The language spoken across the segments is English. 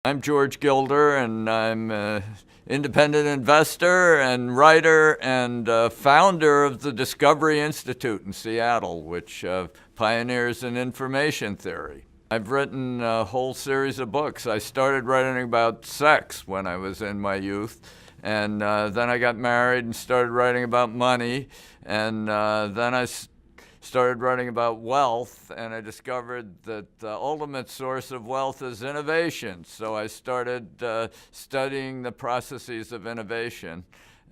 I'm George Gilder, and I'm an independent investor and writer and founder of the Discovery Institute in Seattle, which pioneers in information theory. I've written a whole series of books. I started writing about sex when I was in my youth, and then I got married and started writing about money, and then I started writing about wealth, and I discovered that the ultimate source of wealth is innovation. So I started studying the processes of innovation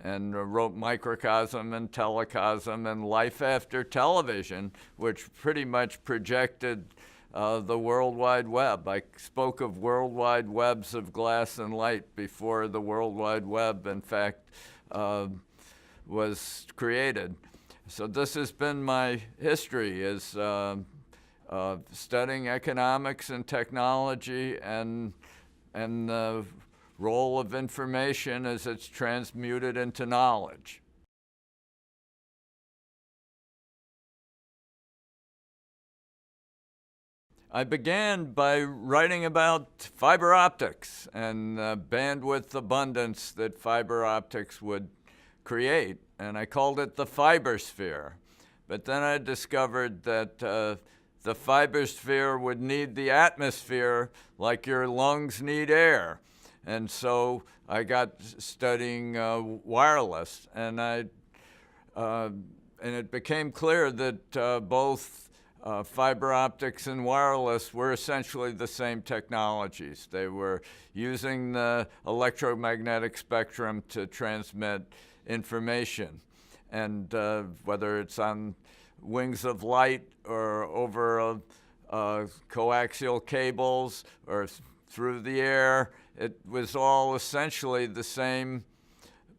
and wrote Microcosm and Telecosm and Life After Television, which pretty much projected the World Wide Web. I spoke of world wide webs of glass and light before the World Wide Web, in fact, was created. So this has been my history, is studying economics and technology and the role of information as it's transmuted into knowledge. I began by writing about fiber optics and the bandwidth abundance that fiber optics would create, and I called it the fiber sphere. But then I discovered that the fiber sphere would need the atmosphere like your lungs need air. And so I got studying wireless, and it became clear that both fiber optics and wireless were essentially the same technologies. They were using the electromagnetic spectrum to transmit information, and whether it's on wings of light or over coaxial cables or through the air, it was all essentially the same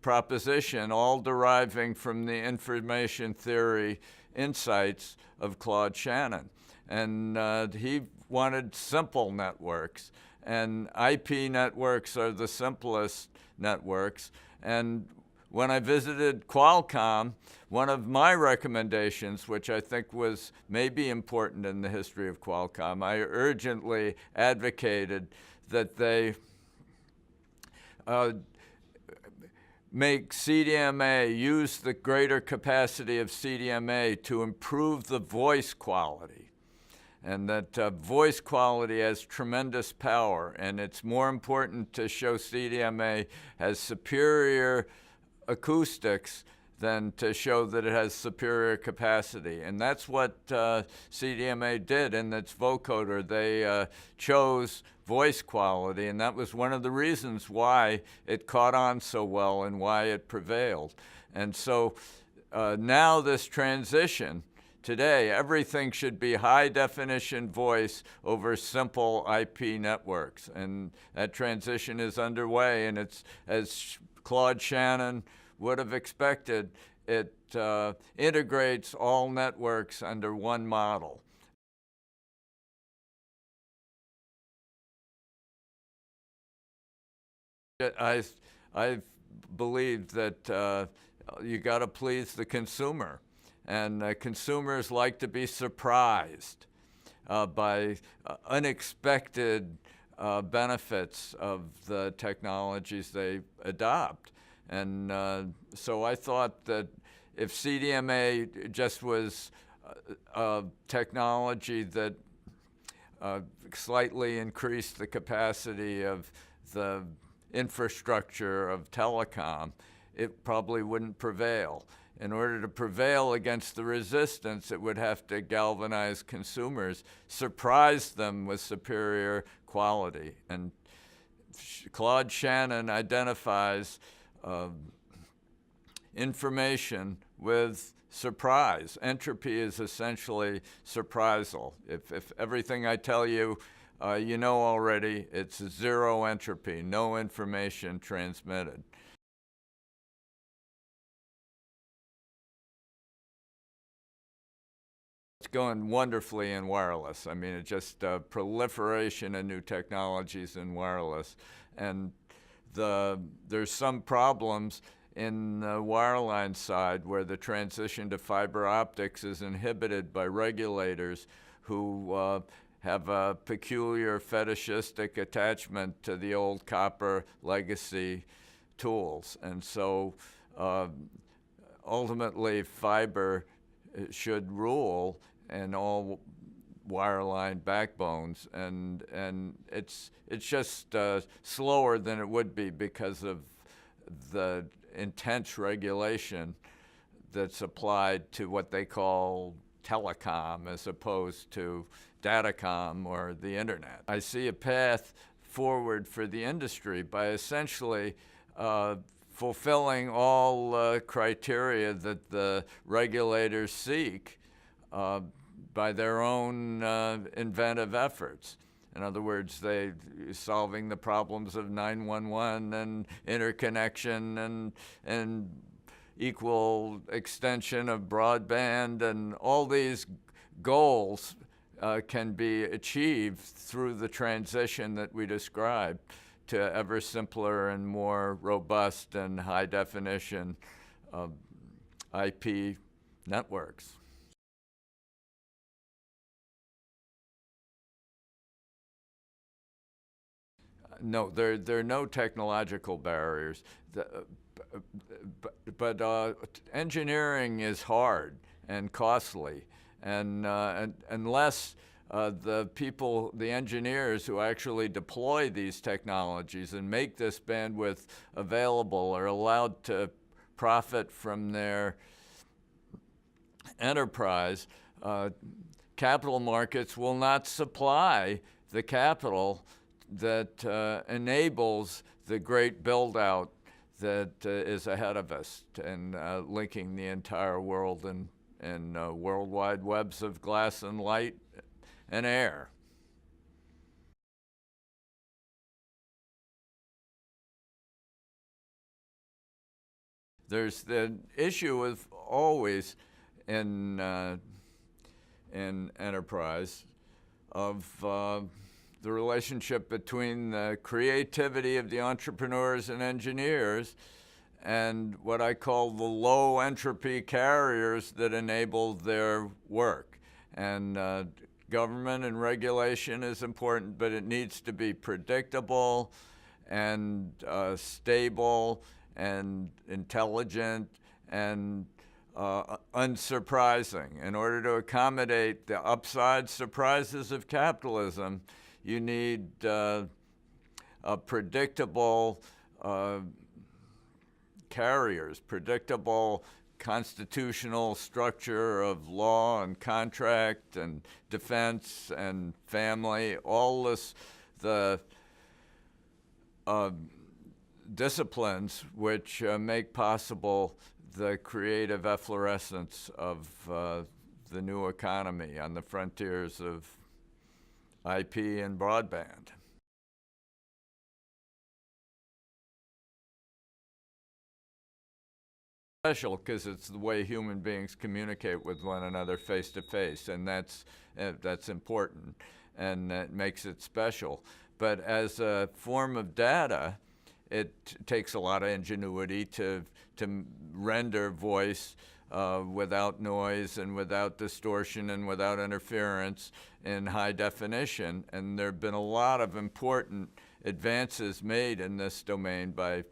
proposition, all deriving from the information theory insights of Claude Shannon. And he wanted simple networks, and IP networks are the simplest networks. And when I visited Qualcomm, one of my recommendations, which I think was maybe important in the history of Qualcomm, I urgently advocated that they make CDMA, use the greater capacity of CDMA to improve the voice quality. And that voice quality has tremendous power, and it's more important to show CDMA has superior acoustics than to show that it has superior capacity. And that's what CDMA did in its vocoder. They chose voice quality, and that was one of the reasons why it caught on so well and why it prevailed. And so now this transition, today, everything should be high-definition voice over simple IP networks. And that transition is underway, and it's, as Claude Shannon would have expected, it integrates all networks under one model. I believe that you got to please the consumer, and consumers like to be surprised by unexpected benefits of the technologies they adopt. And so I thought that if CDMA just was a technology that slightly increased the capacity of the infrastructure of telecom, it probably wouldn't prevail. In order to prevail against the resistance, it would have to galvanize consumers, surprise them with superior quality. And Claude Shannon identifies information with surprise. Entropy is essentially surprisal. If everything I tell you, you know already, it's zero entropy, no information transmitted. It's going wonderfully in wireless. I mean, it's just proliferation of new technologies in wireless. And there's some problems in the wireline side where the transition to fiber optics is inhibited by regulators who have a peculiar fetishistic attachment to the old copper legacy tools. And so ultimately fiber should rule in all wireline backbones, and it's just slower than it would be because of the intense regulation that's applied to what they call telecom as opposed to datacom or the internet. I see a path forward for the industry by essentially fulfilling all criteria that the regulators seek by their own inventive efforts. In other words, they solving the problems of 911 and interconnection and equal extension of broadband, and all these goals can be achieved through the transition that we described to ever simpler and more robust and high definition IP networks. No, there are no technological barriers. But engineering is hard and costly, and unless the engineers who actually deploy these technologies and make this bandwidth available are allowed to profit from their enterprise, capital markets will not supply the capital that enables the great build-out that is ahead of us and linking the entire world in worldwide webs of glass and light and air. There's the issue of always in enterprise of the relationship between the creativity of the entrepreneurs and engineers and what I call the low entropy carriers that enable their work. And government and regulation is important, but it needs to be predictable and stable and intelligent and unsurprising. In order to accommodate the upside surprises of capitalism, you need a predictable carriers, predictable constitutional structure of law and contract and defense and family, all this, the disciplines which make possible the creative efflorescence of the new economy on the frontiers of IP and broadband. Special because it's the way human beings communicate with one another face to face, and that's important, and that makes it special. But as a form of data, it takes a lot of ingenuity to render voice without noise and without distortion and without interference in high definition. And there have been a lot of important advances made in this domain by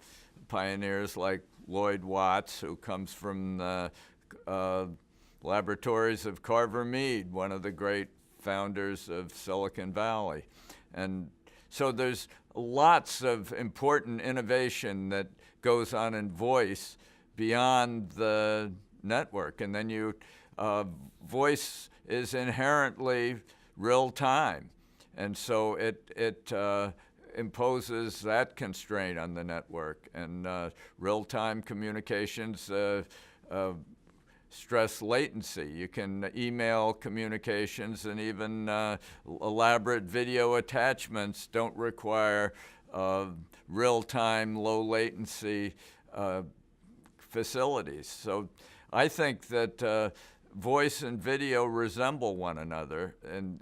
pioneers like Lloyd Watts, who comes from the laboratories of Carver Mead, one of the great founders of Silicon Valley. And so there's lots of important innovation that goes on in voice beyond the network. And then voice is inherently real time. And so it imposes that constraint on the network. And real-time communications stress latency. You can email communications, and even elaborate video attachments don't require real-time, low-latency facilities. So I think that voice and video resemble one another, and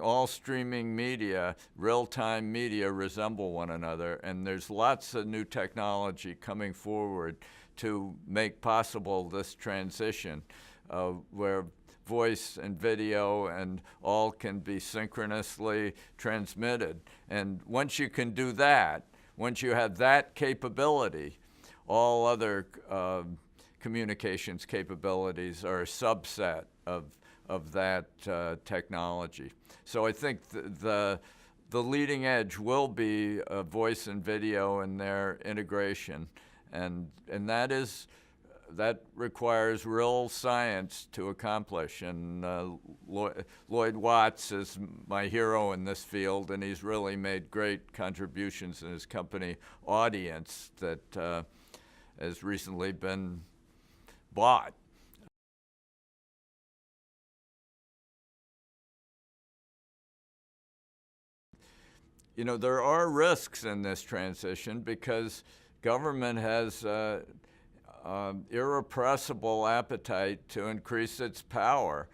all streaming media, real-time media resemble one another, and there's lots of new technology coming forward to make possible this transition where voice and video, and all can be synchronously transmitted. And once you can do that, once you have that capability, all other communications capabilities are a subset of that technology. So I think the leading edge will be voice and video and their integration, and that requires real science to accomplish. And Lloyd Watts is my hero in this field, and he's really made great contributions in his company Audience that has recently been bought. You know, there are risks in this transition because government has irrepressible appetite to increase its power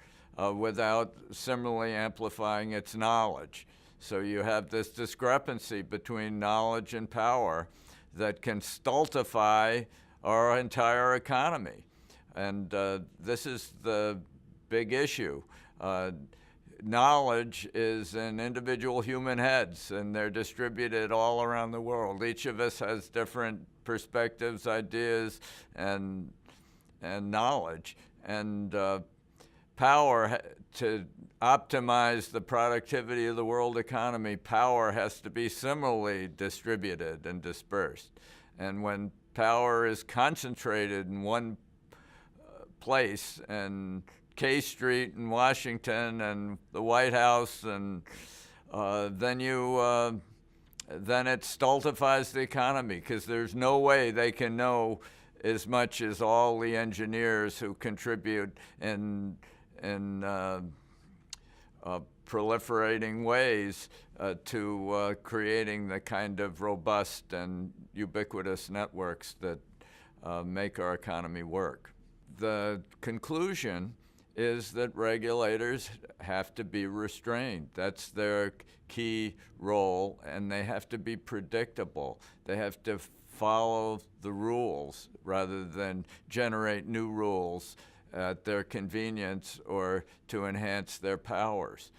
without similarly amplifying its knowledge. So you have this discrepancy between knowledge and power that can stultify our entire economy. And this is the big issue. Knowledge is in individual human heads, and they're distributed all around the world. Each of us has different perspectives, ideas, and knowledge. And power, to optimize the productivity of the world economy, power has to be similarly distributed and dispersed. And when power is concentrated in one place, and K Street in Washington and the White House, and then it stultifies the economy, because there's no way they can know as much as all the engineers who contribute in proliferating ways to creating the kind of robust and ubiquitous networks that make our economy work. The conclusion is that regulators have to be restrained. That's their key role, and they have to be predictable. They have to follow the rules rather than generate new rules at their convenience or to enhance their powers.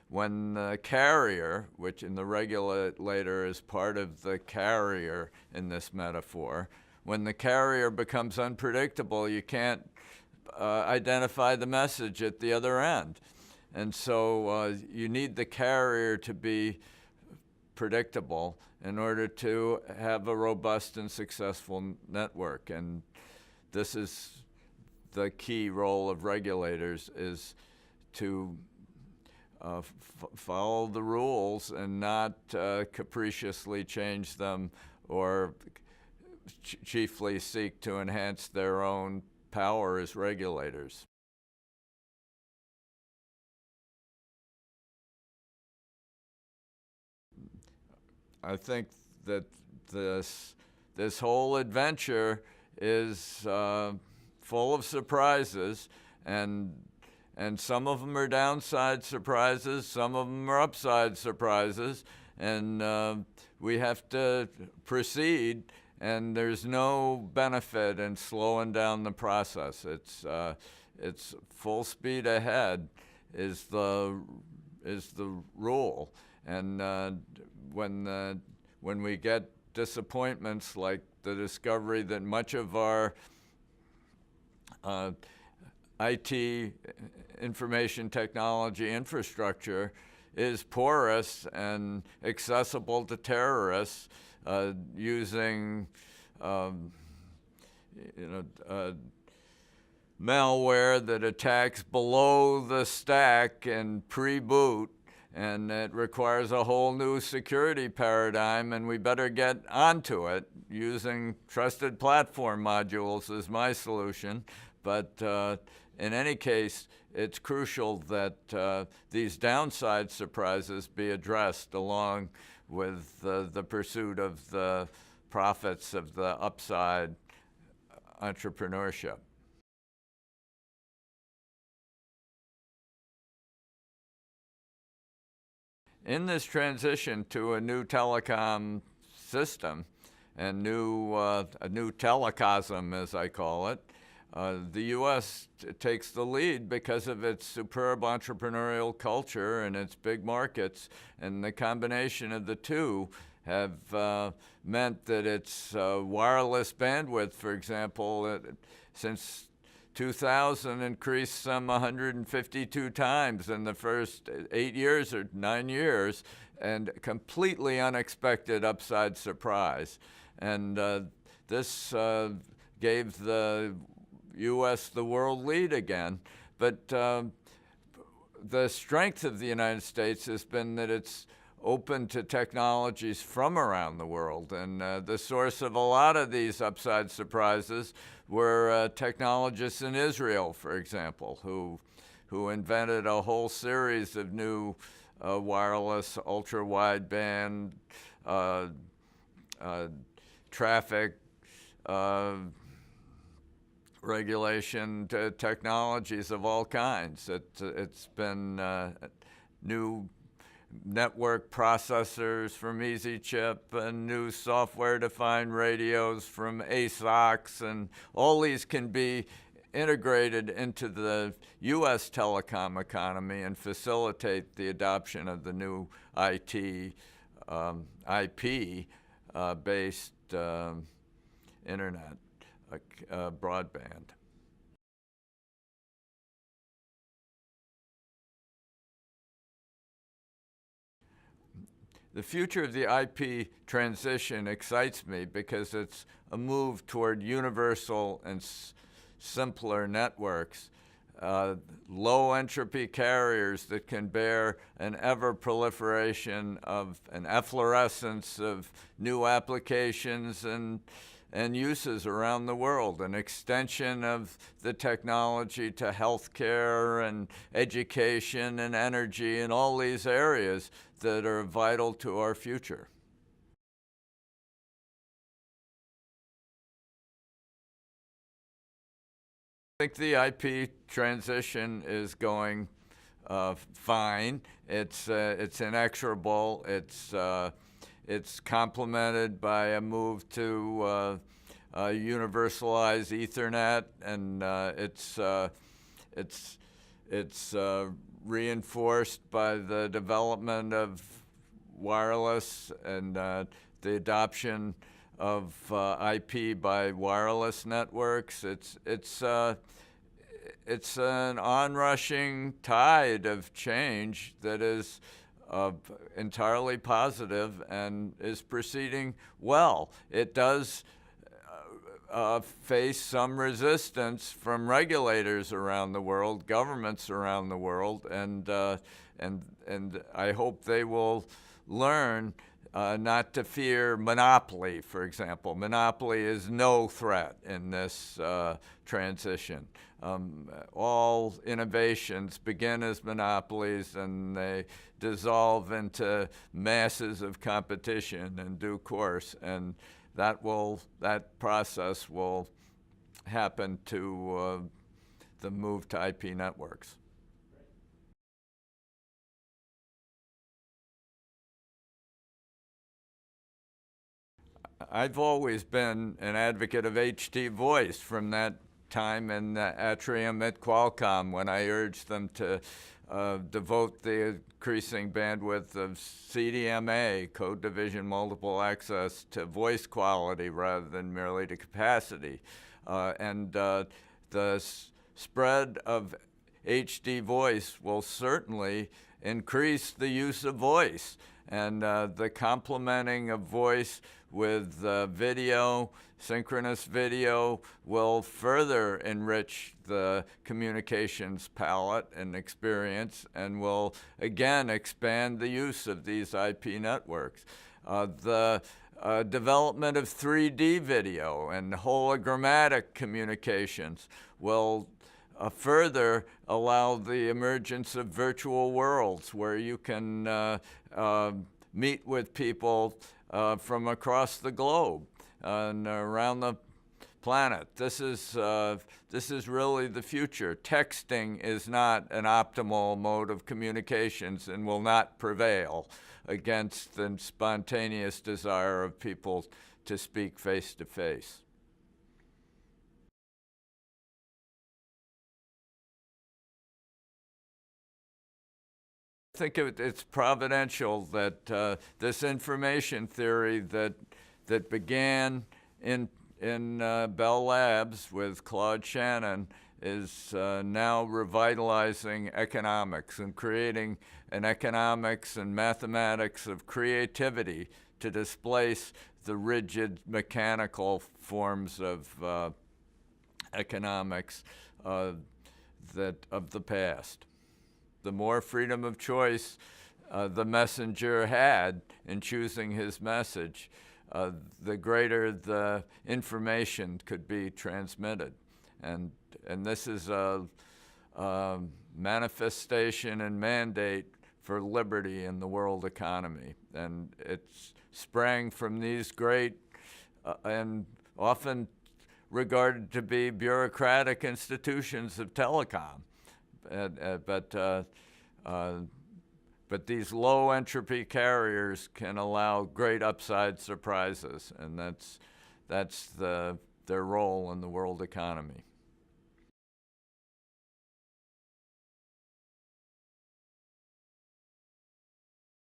When the carrier, which in the regulator is part of the carrier in this metaphor, when the carrier becomes unpredictable, you can't identify the message at the other end. And so you need the carrier to be predictable in order to have a robust and successful network. And this is the key role of regulators, is to follow the rules and not capriciously change them or chiefly seek to enhance their own power as regulators. I think that this whole adventure is full of surprises, and some of them are downside surprises, some of them are upside surprises, and we have to proceed. And there's no benefit in slowing down the process. It's full speed ahead is the rule. And when we get disappointments like the discovery that much of our IT, information technology infrastructure, is porous and accessible to terrorists, using malware that attacks below the stack and pre-boot, and it requires a whole new security paradigm, and we better get onto it. Using trusted platform modules is my solution, but in any case, it's crucial that these downside surprises be addressed along with the pursuit of the profits of the upside entrepreneurship. In this transition to a new telecom system and a new telecosm, as I call it, The U.S. takes the lead because of its superb entrepreneurial culture and its big markets, and the combination of the two have meant that its wireless bandwidth, for example, since 2000 increased some 152 times in the first 8 years or 9 years, and completely unexpected upside surprise. And this gave the U.S. the world lead again. But the strength of the United States has been that it's open to technologies from around the world. And the source of a lot of these upside surprises were technologists in Israel, for example, who invented a whole series of new wireless, ultra-wideband, traffic regulation technologies of all kinds. It's been new network processors from Easy Chip and new software-defined radios from ASOCs, and all these can be integrated into the U.S. telecom economy and facilitate the adoption of the new IP-based internet broadband. The future of the IP transition excites me because it's a move toward universal and simpler networks, low entropy carriers that can bear an ever proliferation of an efflorescence of new applications and uses around the world, an extension of the technology to healthcare and education and energy and all these areas that are vital to our future. I think the IP transition is going fine. It's inexorable. It's complemented by a move to universalize Ethernet, and it's reinforced by the development of wireless and the adoption of IP by wireless networks. It's an onrushing tide of change that is entirely positive and is proceeding well. It does face some resistance from regulators around the world, governments around the world, and I hope they will learn not to fear monopoly, for example. Monopoly is no threat in this transition. All innovations begin as monopolies and they dissolve into masses of competition in due course, and that process will happen to the move to IP networks. I've always been an advocate of HD voice from that time in the atrium at Qualcomm when I urged them to devote the increasing bandwidth of CDMA, code division multiple access, to voice quality rather than merely to capacity. The spread of HD voice will certainly increase the use of voice, and the complementing of voice with video, synchronous video, will further enrich the communications palette and experience and will again expand the use of these IP networks. The development of 3D video and hologrammatic communications will further allow the emergence of virtual worlds where you can meet with people from across the globe and around the planet. This is really the future. Texting is not an optimal mode of communications and will not prevail against the spontaneous desire of people to speak face to face. think it's providential that this information theory that began in Bell Labs with Claude Shannon is now revitalizing economics and creating an economics and mathematics of creativity to displace the rigid mechanical forms of economics that of the past. The more freedom of choice the messenger had in choosing his message, the greater the information could be transmitted. And this is a manifestation and mandate for liberty in the world economy. And it's sprang from these great and often regarded to be bureaucratic institutions of telecom. But these low entropy carriers can allow great upside surprises, and that's their role in the world economy.